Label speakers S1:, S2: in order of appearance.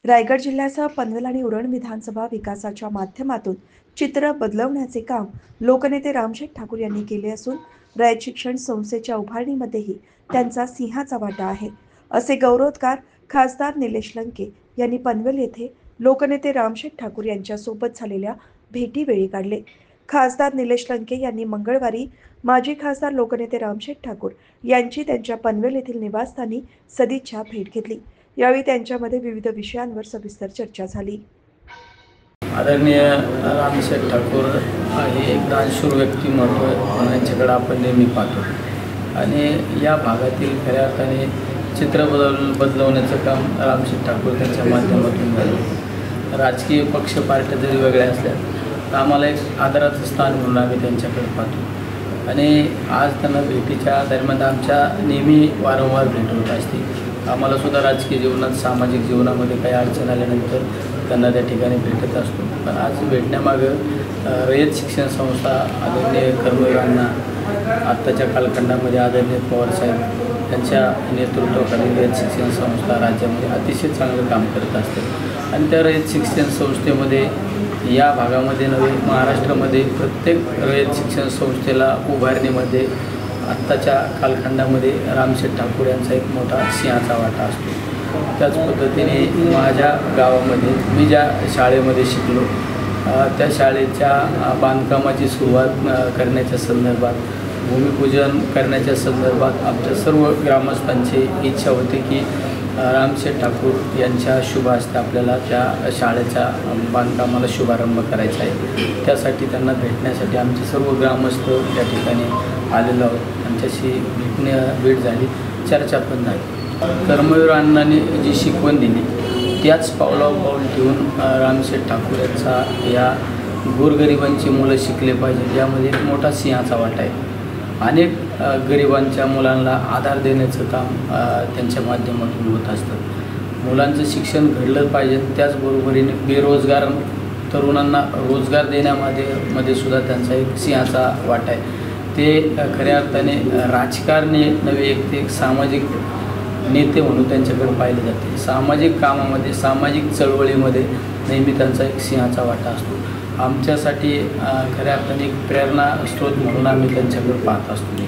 S1: रायगड जिल्ह्यासह पनवेल आणि उरण विधानसभा विकासाच्या माध्यमातून चित्र बदलवण्याचे काम लोकनेते रामशेठ ठाकूर यांनी केले असून रयत शिक्षण संस्थेच्या उभारणीमध्येही त्यांचा सिंहाचा वाटा आहे, असे गौरवोद्गार खासदार निलेश लंके यांनी पनवेल येथे लोकनेते रामशेठ ठाकूर यांच्यासोबत झालेल्या भेटीवेळी काढले. खासदार निलेश लंके यांनी मंगळवारी माजी खासदार लोकनेते रामशेठ ठाकूर यांची त्यांच्या पनवेल येथील निवासस्थानी सदिच्छा भेट घेतली. यावेळी त्यांच्यामध्ये विविध विषयांवर सविस्तर चर्चा झाली.
S2: आदरणीय रामशेठ ठाकूर हे एक दानशूर व्यक्तिमत्व म्हणून यांच्याकडे आपण नेहमी पाहतो आणि या भागातील खऱ्या अर्थाने चित्र बदलवण्याचं काम रामशेठ ठाकूर त्यांच्या माध्यमातून झालं. राजकीय पक्ष पार्ट्या जरी वेगळ्या असल्या तर आम्हाला एक आदराचं स्थान म्हणून आम्ही त्यांच्याकडे पाहतो आणि आज त्यांना भेटीच्या दरम्यान आमच्या नेहमी वारंवार भेट होत असते. आम्हालासुद्धा राजकीय जीवनात सामाजिक जीवनामध्ये काही अडचण आल्यानंतर त्यांना त्या ठिकाणी भेटत असतो. पण आज भेटण्यामागं रयत शिक्षण संस्था आदरणीय कर्मवीरांना आत्ताच्या कालखंडामध्ये आदरणीय पवारसाहेब त्यांच्या नेतृत्वाखाली रयत शिक्षण संस्था राज्यामध्ये अतिशय चांगलं काम करत असते आणि त्या रयत शिक्षण संस्थेमध्ये या भागामध्ये नव्हे महाराष्ट्रामध्ये प्रत्येक रयत शिक्षण संस्थेला उभारणीमध्ये आत्ताच्या कालखंडामध्ये रामशेठ ठाकूर यांचा एक मोठा सिंहाचा वाटा असतो. त्याच पद्धतीने माझ्या गावामध्ये मी ज्या शाळेमध्ये शिकलो त्या शाळेच्या बांधकामाची सुरुवात करण्याच्या संदर्भात, भूमिपूजन करण्याच्या संदर्भात आमच्या सर्व ग्रामस्थांची इच्छा होती की रामशेठ ठाकूर यांच्या शुभ हस्ते आपल्याला त्या शाळेच्या बांधकामाला शुभारंभ करायचा आहे. त्यासाठी त्यांना भेटण्यासाठी आमचे सर्व ग्रामस्थ त्या ठिकाणी आलेलो आहोत. त्यांच्याशी भेट झाली, चर्चा पण झाली. कर्मवीर अण्णांनी जी शिकवण दिली त्याच पावलावर पाऊल ठेवून रामशेठ ठाकूर यांचा या गोरगरिबांची मुलं शिकले पाहिजे यामध्ये एक मोठा सिंहाचा वाटा आहे. अनेक गरिबांच्या मुलांना आधार देण्याचं काम त्यांच्या माध्यमातून होत असतं. मुलांचं शिक्षण घडलं पाहिजे, त्याचबरोबरीने बेरोजगार तरुणांना रोजगार देण्यामध्ये सुद्धा त्यांचा एक सिंहाचा वाटा आहे. ते खऱ्या अर्थाने राजकारणी नव्हे, एक सामाजिक नेते म्हणून त्यांच्याकडे पाहिले जाते. सामाजिक कामामध्ये, सामाजिक चळवळीमध्ये नेहमी त्यांचा एक सिंहाचा वाटा असतो. आमच्यासाठी खऱ्या अर्थाने एक प्रेरणा स्रोत म्हणून आम्ही त्यांच्याकडे पाहत असतो.